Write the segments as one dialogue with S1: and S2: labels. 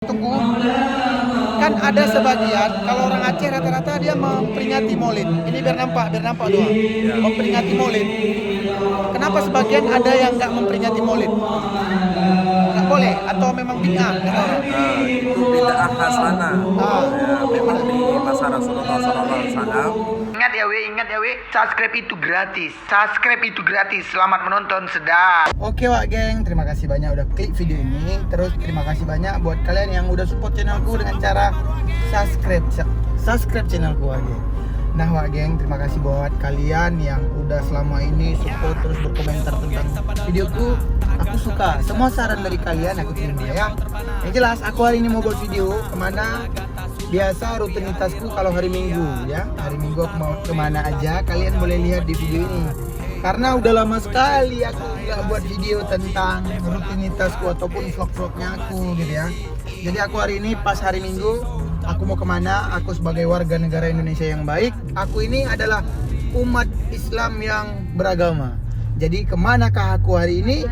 S1: Tunggu, kan ada sebagian kalau orang Aceh rata-rata dia memperingati Maulid. Ini biar nampak doang. Memperingati Maulid. Kenapa sebagian ada yang nggak memperingati Maulid? Nggak boleh atau memang bid'ah?
S2: Itu bid'ah hasanah. Memang di masa Rasulullah SAW.
S1: Ingat ya we, subscribe itu gratis. Selamat menonton, sedap. Oke Wak geng, terima kasih banyak udah klik video ini. Terus terima kasih banyak buat kalian yang udah support channelku dengan cara subscribe channelku Wak geng. Nah Wak geng, terima kasih buat kalian yang udah selama ini support terus berkomentar tentang videoku. Aku suka semua saran dari kalian, aku terima ya. Yang jelas aku hari ini mau buat video kemana. Biasa rutinitasku kalau hari Minggu ya. Hari Minggu aku mau kemana aja, kalian boleh lihat di video ini. Karena udah lama sekali aku nggak buat video tentang rutinitasku ataupun vlog-vlognya aku gitu ya. Jadi aku hari ini pas hari Minggu, aku mau kemana, aku sebagai warga negara Indonesia yang baik. Aku ini adalah umat Islam yang beragama. Jadi kemanakah aku hari ini,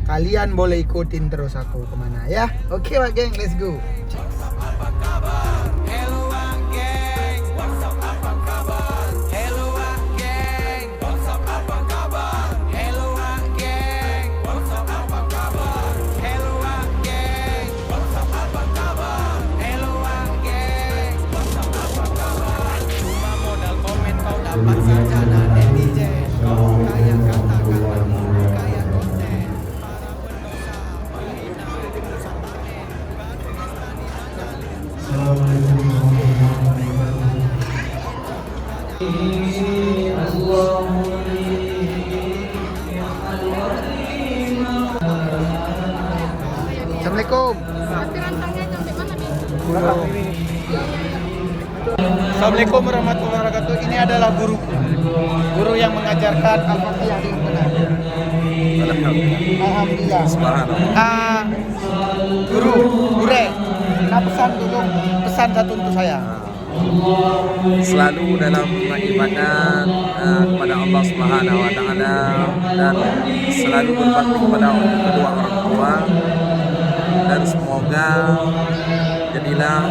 S1: kalian boleh ikutin terus aku kemana ya. Oke Wak geng, let's go. Dapat sarjana netizen, kau kaya kata-kata, kaya konten. Assalamualaikum. Assalamualaikum warahmatullahi wabarakatuh. Ini adalah guru yang mengajarkan Al-Fatihah dengan benar. Alhamdulillah. Guru, nah pesan satu untuk saya.
S2: Selalu dalam ibadah kepada Allah Subhanahu wa Ta'ala dan selalu berbakti kepada kedua orang tua, dan semoga jadilah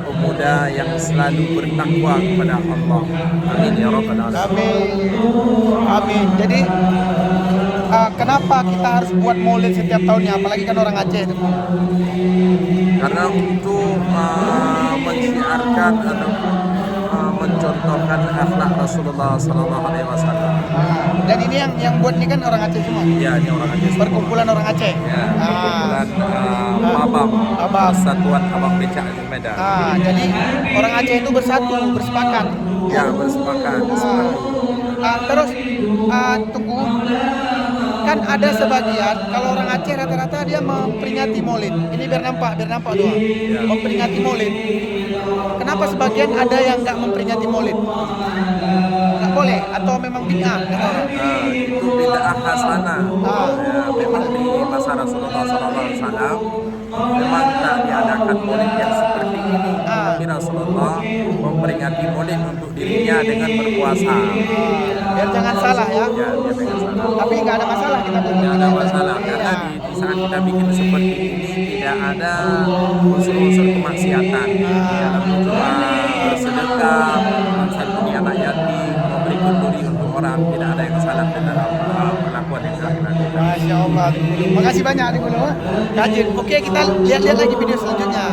S2: pemuda yang selalu bertakwa kepada Allah. Amin ya rabbal alamin.
S1: Amin. Jadi kenapa kita harus buat maulid setiap tahunnya, apalagi kan orang Aceh itu?
S2: Karena untuk mensiarkan atau mencontohkan akhlak Rasulullah SAW.
S1: Dan ini yang buat ini kan orang Aceh semua.
S2: Ya, ini orang Aceh.
S1: Perkumpulan orang Aceh.
S2: Ya, perkumpulan Abang. Persatuan Abang Becak di Medan.
S1: Jadi orang Aceh itu bersepakat.
S2: Ya, bersepakat.
S1: Terus tunggu, kan ada sebagian kalau orang Aceh rata-rata dia memperingati Maulid. Ini biar nampak doang. Memperingati Maulid. Kenapa sebagian ada yang nggak memperingati Maulid? Nggak boleh atau memang bid'ah?
S2: Itu bid'ah hasanah. Memang di masa Rasulullah SAW memang tak diadakan Maulid yang seperti ini. Tapi Rasulullah memperingati Maulid untuk dirinya dengan berpuasa.
S1: Biar jangan salah ya.
S2: Ya, biar jangan salah.
S1: Tapi nggak ada masalah kita buat.
S2: Tidak ada masalah karena di saat kita bikin seperti ini tidak ada unsur-unsur kemaksiatan. Ya, cuma bersedekah, mensantuni anak yatim, memberi kenduri untuk orang, tidak ada yang salah dalam perlakuan yang kami lakukan.
S1: Masya Allah. Makasih banyak nih Bulu. Rajin. Oke, kita lihat lagi video selanjutnya.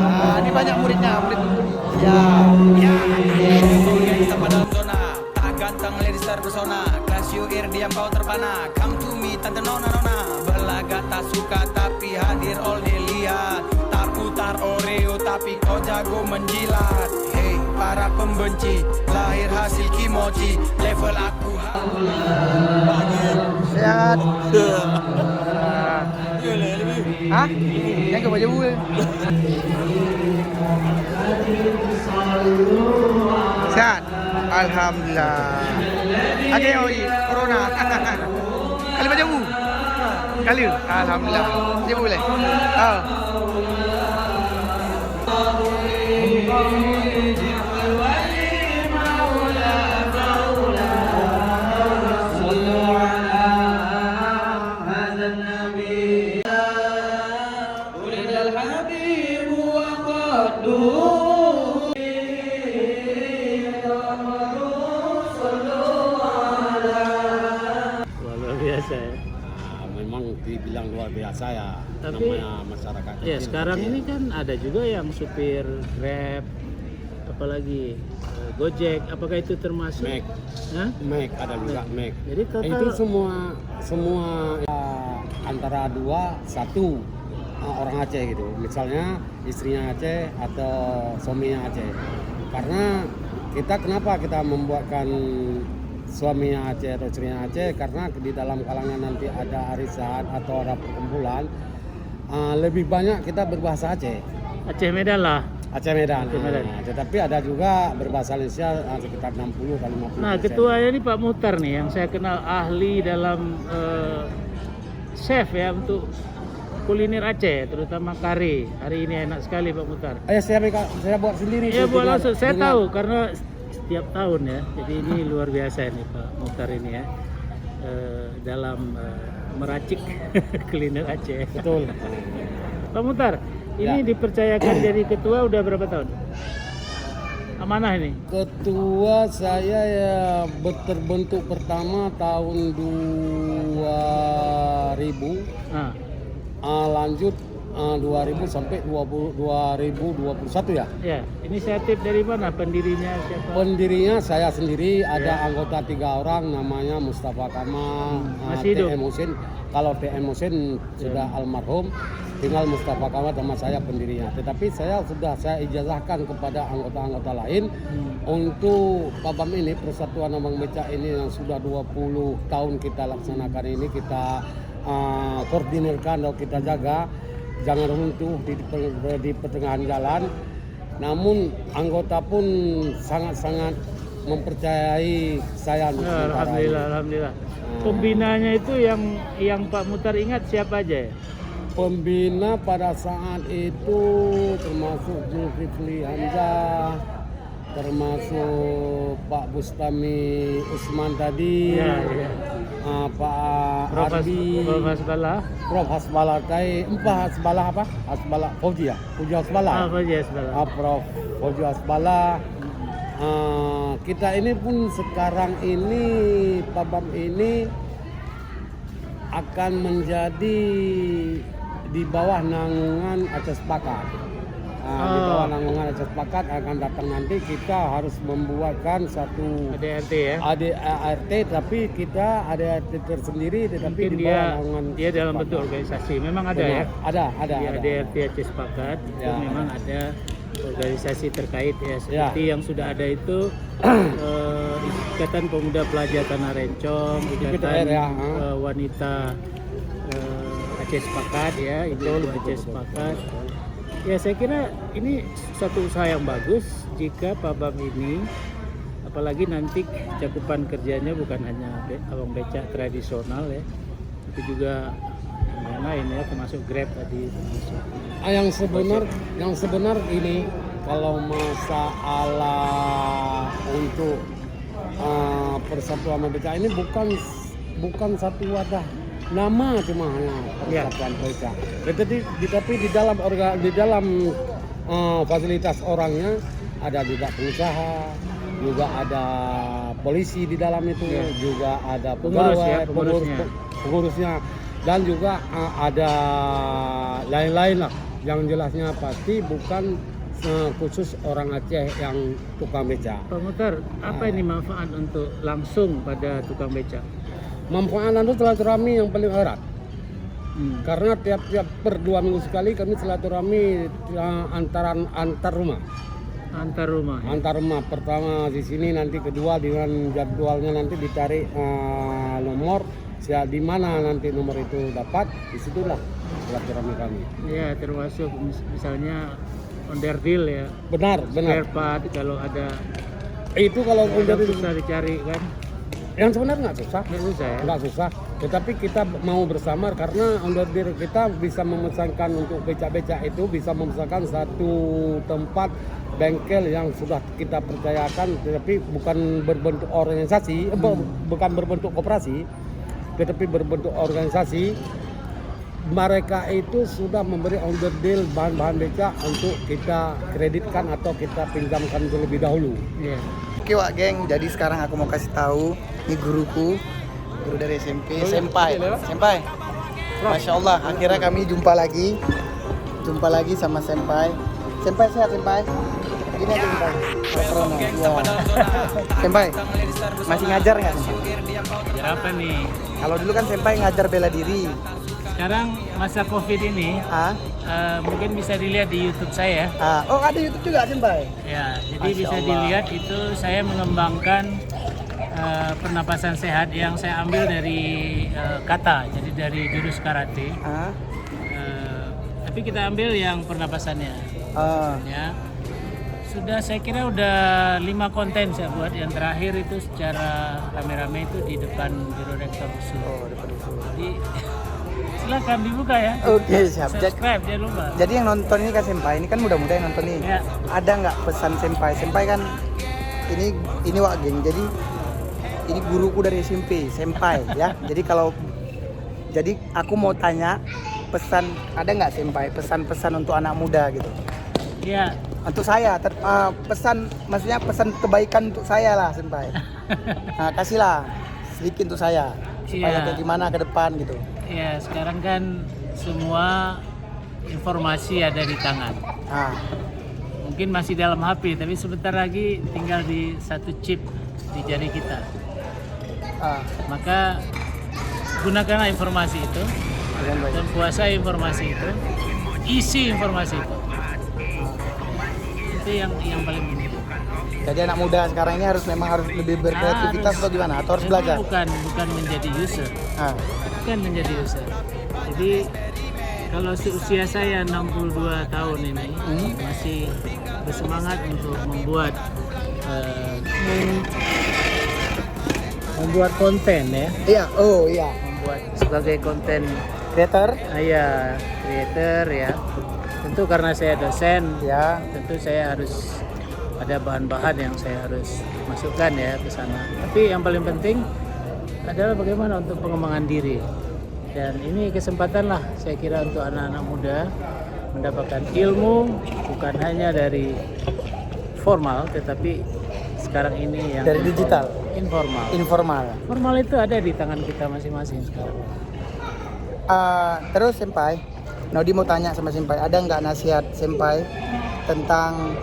S1: Ini banyak muridnya. Ya. Sama dalam zona, tak ganteng ladies terpesona. Kelas UIR diam kau terpana. Come to me tante nona. Berlaga tak suka tapi hadir all day lihat. Tak putar Oreo tapi kau jago menjilat. Hey para pembenci, lahir hasil kimochi. Level aku sehat. Hah? Yang ke baju gue. Sehat. Alhamdulillah. Oke, corona. Kali baju. Kali. Alhamdulillah. Dia boleh. الحبيب
S3: Luar biasa ya.
S4: Memang dibilang luar biasa ya.
S3: Tapi
S4: namanya masyarakat
S3: ya
S4: kecil.
S3: sekarang ini kan ada juga yang supir Grab, apalagi Gojek, apakah itu termasuk?
S4: Mac,
S3: Hah?
S4: Mac ada juga Mac.
S3: Jadi total
S4: Itu semua ya, antara 2, 1 orang Aceh gitu. Misalnya istrinya Aceh atau suaminya Aceh. Karena kenapa kita membuatkan suaminya Aceh atau istrinya Aceh, karena di dalam kalangan nanti ada arisan atau ada perkumpulan, lebih banyak kita berbahasa Aceh.
S3: Aceh Medan lah.
S4: Aceh Medan.
S3: Aceh Medan.
S4: Tetapi ada juga berbahasa Indonesia sekitar 60 kali 50%.
S3: Nah, ketuanya ini Pak Muhtar nih yang saya kenal ahli dalam chef ya untuk kuliner Aceh, terutama kari. Hari ini enak sekali Pak Muhtar.
S4: Saya buat sendiri.
S3: Ya
S4: itu
S3: buat langsung, saya
S4: dengan-
S3: tahu karena setiap tahun ya. Jadi ini luar biasa nih Pak Muhtar ini ya. Dalam meracik kuliner Aceh.
S4: Betul.
S3: Pak Muhtar, ini
S4: Ya.
S3: dipercayakan jadi ketua udah berapa tahun? Amanah ini?
S4: Ketua saya ya terbentuk pertama tahun 2000,
S3: Nah,
S4: lanjut 2000 sampai 2021 ya.
S3: ya, inisiatif dari mana? Pendirinya siapa?
S4: Pendirinya saya sendiri, ada
S3: Ya.
S4: anggota 3 orang, namanya Mustafa Kamal,
S3: Masih hidup?
S4: TM Husin. Kalau TM Husin sudah almarhum, tinggal Mustafa Kamal sama saya pendirinya. Tetapi saya ijazahkan kepada anggota-anggota lain untuk PABAM ini, Persatuan Abang Becak ini yang sudah 20 tahun kita laksanakan ini, kita koordinirkan atau kita jaga jangan runtuh di pertengahan jalan. Namun anggota pun sangat-sangat mempercayai saya untuk sementara ini.
S3: Alhamdulillah, alhamdulillah. Pembinanya itu yang Pak Muhtar ingat siapa aja ya?
S4: Pembina pada saat itu termasuk Zulkifli Hamzah, termasuk Pak Bustami Usman tadi,
S3: Ya, ya.
S4: Pak
S3: Prof.
S4: Ardi,
S3: Hasbala.
S4: Prof Hasbala tadi, Hasbala apa? Hasbala Fauzi ya? Fauzi Hasbala.
S3: Apa aja Hasbala?
S4: Prof Fauzi Hasbala. Kita ini pun sekarang ini PABAM ini akan menjadi di bawah naungan Aceh Sepakat. Di bawah naungan Aceh Sepakat akan datang nanti kita harus membuatkan satu
S3: ADRT ya.
S4: ADART, tapi kita ADART tersendiri tetapi
S3: Mungkin
S4: di bawah naungan
S3: dia dalam
S4: Sepakat.
S3: bentuk organisasi. Memang ada
S4: Benar.
S3: ya.
S4: Ada.
S3: Di ADRT Aceh Sepakat itu
S4: Ya.
S3: memang ada organisasi terkait ya seperti yang sudah ada itu Ikatan Pemuda Pelajar Tanah Rencong, Ikatan
S4: IPTR ya.
S3: Wanita Aceh Sepakat ya, itu Aceh Sepakat. Ya saya kira ini satu usaha yang bagus jika PABAM ini, apalagi nanti cakupan kerjanya bukan hanya abang becak tradisional ya, tapi juga yang lain ya, termasuk Grab tadi, termasuk
S4: yang sebenar ini kalau masalah untuk Persatuan Becak ini bukan satu wadah nama cuma hanya Persatuan Becak. Tetapi di dalam fasilitas orangnya ada juga pengusaha, juga ada polisi di dalam itu, juga ada pegawai, pengurusnya, dan juga ada lain-lain lah. Yang jelasnya pasti bukan khusus orang Aceh yang tukang becak.
S3: Pak Muhtar, apa ini manfaat untuk langsung pada tukang becak?
S4: Manfaat itu silaturahmi yang paling erat. Karena tiap-tiap per 2 minggu sekali kami silaturahmi antar rumah.
S3: Antar rumah.
S4: Antar rumah, pertama di sini, nanti kedua dengan jadwalnya nanti ditarik nomor, di mana nanti nomor itu dapat, disitulah silaturahmi kami.
S3: Ya, termasuk misalnya onderdil ya.
S4: Benar.
S3: Spare part kalau ada.
S4: Itu kalau udah
S3: susah dicari kan?
S4: yang sebenarnya nggak susah. Nggak susah. Tetapi kita mau bersama karena onderdil kita bisa memesankan untuk becak-becak itu, bisa memesankan satu tempat bengkel yang sudah kita percayakan, tetapi bukan berbentuk organisasi, bukan berbentuk koperasi, tetapi berbentuk organisasi. mereka itu sudah memberi order deal bahan-bahan becak untuk kita kreditkan atau kita pinjamkan terlebih dahulu.
S3: Iya.
S1: Oke Wak Geng, jadi sekarang aku mau kasih tahu ini guruku, guru dari SMP, Senpai. Masya Allah, akhirnya kami jumpa lagi sama Senpai. Senpai sehat Senpai? Gini aja Senpai, corona. Ya. Senpai, masih ngajar nggak Senpai?
S3: Apa nih?
S1: Kalau dulu kan Senpai ngajar bela diri.
S3: Sekarang masa COVID ini mungkin bisa dilihat di YouTube saya.
S1: Oh ada YouTube juga Senpai?
S3: Ya, jadi
S1: Masya
S3: bisa
S1: Allah.
S3: dilihat itu saya mengembangkan pernapasan sehat yang saya ambil dari kata, jadi dari jurus karate. Tapi kita ambil yang pernapasannya. Ya, saya kira udah 5 konten saya buat. Yang terakhir itu secara rame-rame itu di depan Biro Rektor USU. Jadi silakan dibuka ya.
S1: Oke siap.
S3: Subscribe jangan lupa.
S1: Jadi yang nonton ini kan Senpai, ini kan muda-muda yang nonton nih.
S3: Ya.
S1: Ada nggak pesan Senpai? Senpai kan ini Wak Geng. Jadi ini guruku dari SMP, Senpai ya. Jadi aku mau tanya pesan, ada nggak Senpai pesan-pesan untuk anak muda gitu?
S3: Ya,
S1: Untuk saya, maksudnya pesan kebaikan untuk saya lah Senpai. Nah, kasihlah sedikit untuk saya supaya
S3: Iya.
S1: kayak gimana ke depan gitu.
S3: ya sekarang kan semua informasi ada di tangan.
S1: Nah,
S3: Mungkin masih dalam HP, tapi sebentar lagi tinggal di satu chip di jari kita. Maka gunakanlah informasi itu
S1: dengan baik.
S3: dan kuasai informasi itu, isi informasi itu. Itu yang paling penting.
S1: Jadi anak muda sekarang ini harus lebih berkreativitas atau gimana? Atau harus
S3: Jadi
S1: belajar?
S3: bukan menjadi user, bukan menjadi user. Jadi kalau usia saya 62 tahun ini masih bersemangat untuk membuat konten ya,
S1: Iya, oh iya.
S3: membuat sebagai konten
S1: Creator?
S3: creator ya. Tentu karena saya dosen,
S1: Ya.
S3: tentu saya harus ada bahan-bahan yang saya harus masukkan ya ke sana. Tapi yang paling penting adalah bagaimana untuk pengembangan diri. Dan ini kesempatan lah saya kira untuk anak-anak muda mendapatkan ilmu bukan hanya dari formal, tetapi sekarang ini yang
S1: Dari digital?
S3: informal.
S1: Informal.
S3: Formal itu ada di tangan kita masing-masing sekarang.
S1: Terus Senpai, Nodi mau tanya sama Senpai, ada nggak nasihat Senpai tentang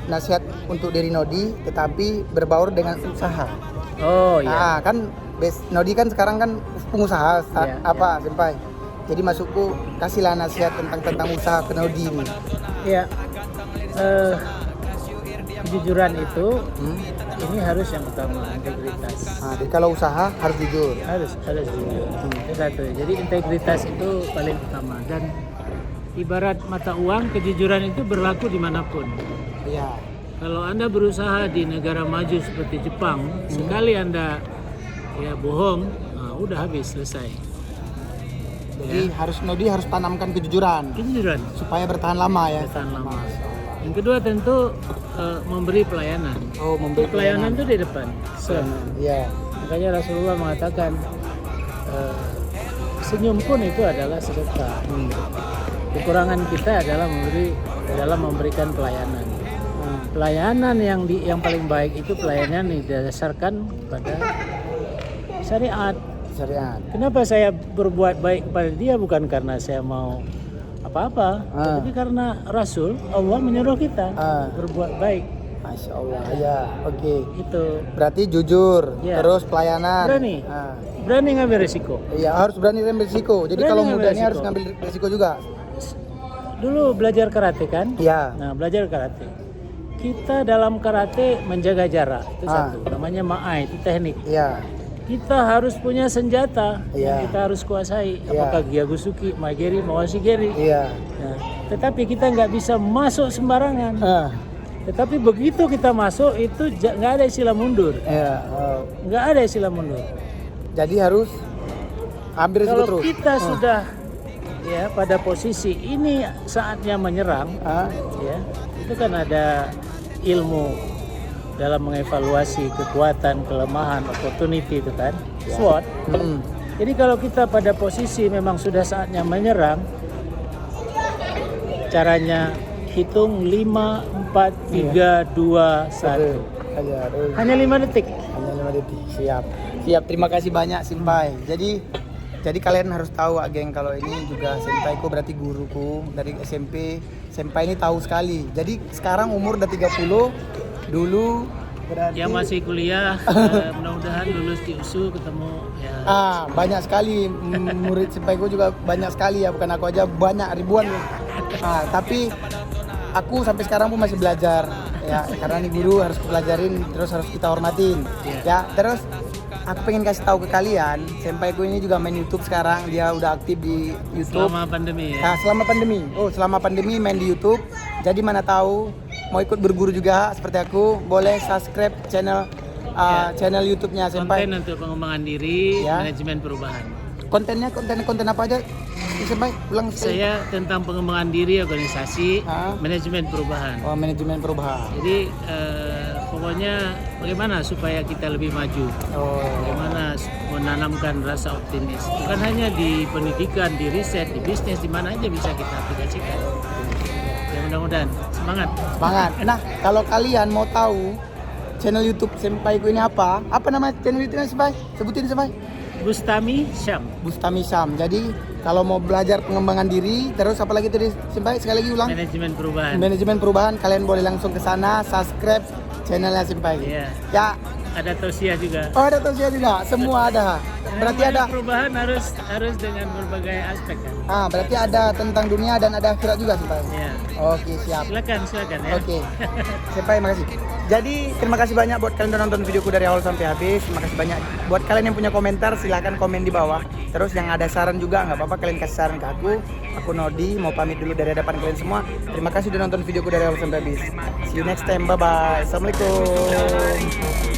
S1: nasihat untuk diri Nodi tetapi berbaur dengan usaha?
S3: Oh iya.
S1: Kan Nodi kan sekarang kan pengusaha,
S3: Iya,
S1: apa Senpai? Jadi masukku kasihlah nasihat tentang usaha ke Nodi ini.
S3: Ya, kejujuran itu ini harus yang utama, integritas.
S1: Jadi kalau usaha harus jujur.
S3: Harus jujur. Itu satu. Jadi integritas itu paling utama dan ibarat mata uang, kejujuran itu berlaku dimanapun.
S1: Iya.
S3: Kalau Anda berusaha di negara maju seperti Jepang, sekali Anda ya bohong, udah habis, selesai.
S1: Jadi Nodi harus tanamkan kejujuran
S3: Kejujuran
S1: supaya bertahan lama ya.
S3: bertahan lama. Yang kedua tentu memberi pelayanan.
S1: Oh, memberi
S3: Pelayanan itu di depan.
S1: Iya.
S3: Makanya Rasulullah mengatakan senyum pun itu adalah sedekah. Kekurangan kita adalah memberikan pelayanan. Pelayanan yang paling baik itu pelayanan yang didasarkan pada syariat. Kenapa saya berbuat baik kepada dia bukan karena saya mau apa-apa, tapi karena Rasul Allah menyuruh kita berbuat baik.
S1: Masya Allah, ya, oke.
S3: Itu
S1: Berarti jujur,
S3: Ya.
S1: terus pelayanan.
S3: berani ngambil risiko.
S1: Iya, harus berani ngambil risiko. Jadi
S3: Berani
S1: kalau
S3: ngambil
S1: muda ini
S3: risiko.
S1: harus ngambil risiko juga.
S3: Dulu belajar karate kan?
S1: Iya.
S3: Nah, belajar karate. Kita dalam karate menjaga jarak, itu satu. Namanya ma'ai, itu teknik.
S1: Iya.
S3: Kita harus punya senjata
S1: Iya.
S3: yang kita harus kuasai.
S1: Iya.
S3: Apakah Gyagusuki, Mageri, Mawashigeri.
S1: Iya.
S3: Nah, tetapi kita nggak bisa masuk sembarangan. Tetapi begitu kita masuk itu nggak ada istilah mundur.
S1: Iya.
S3: Nggak ada istilah mundur.
S1: Jadi harus ambil risiko
S3: Kalau
S1: terus.
S3: kita sudah ya pada posisi ini saatnya menyerang, ya itu kan ada ilmu dalam mengevaluasi kekuatan, kelemahan, opportunity itu kan, SWOT. Jadi kalau kita pada posisi memang sudah saatnya menyerang, caranya hitung 5, 4, 3, 2, 1. Hanya 5 detik.
S1: Hanya 5 detik. Siap. Terima kasih banyak Senpai. Jadi kalian harus tahu geng, kalau ini juga Senpaiku berarti guruku dari SMP. Senpai ini tahu sekali. Jadi sekarang umur udah 30. Dulu berarti
S3: Yang masih kuliah, mudah-mudahan lulus di USU ketemu ya.
S1: Banyak sekali murid Senpaiku juga banyak sekali ya, bukan aku aja, banyak ribuan. Tapi aku sampai sekarang pun masih belajar ya, karena nih guru harus kupelajarin, terus harus kita hormatin ya. Terus aku pengen kasih tahu ke kalian, Senpaiku ini juga main YouTube sekarang, dia udah aktif di YouTube
S3: Selama pandemi ya.
S1: selama pandemi. Selama pandemi main di YouTube. Jadi mana tahu mau ikut berguru juga seperti aku, boleh subscribe channel channel YouTube-nya Senpai.
S3: Konten untuk pengembangan diri,
S1: Ya.
S3: manajemen perubahan.
S1: Konten apa aja Senpai? Ulang sekali.
S3: Saya tentang pengembangan diri organisasi, manajemen perubahan.
S1: Manajemen perubahan.
S3: Jadi pokoknya bagaimana supaya kita lebih maju, bagaimana menanamkan rasa optimis. Bukan hanya di pendidikan, di riset, di bisnis, di mana aja bisa kita aplikasikan. Ya mudah-mudahan semangat.
S1: Nah, kalau kalian mau tahu channel YouTube Senpaiku ini apa nama channel YouTube-nya Senpai? Sebutin Senpai.
S3: Bustami Syam.
S1: Bustami Syam. Jadi kalau mau belajar pengembangan diri, terus apa lagi tadi Senpai? Sekali lagi ulang.
S3: Manajemen perubahan.
S1: Manajemen perubahan, kalian boleh langsung ke sana, subscribe channelnya Senpai.
S3: Iya.
S1: Ya.
S3: Ada tausiah juga.
S1: Ada tausiah juga, semua ada. Berarti ada.
S3: Perubahan harus dengan berbagai aspek kan.
S1: Berarti ada tentang dunia dan ada akhirat juga Senpai.
S3: Iya.
S1: Oke, siap.
S3: Silakan ya.
S1: Oke. Senpai, makasih. Jadi terima kasih banyak buat kalian yang nonton videoku dari awal sampai habis. Terima kasih banyak buat kalian yang punya komentar, silahkan komen di bawah. Terus yang ada saran juga nggak apa-apa, kalian kasih saran ke aku. Aku Nodi mau pamit dulu dari hadapan kalian semua. Terima kasih udah nonton videoku dari awal sampai habis. See you next time, bye bye. Assalamualaikum.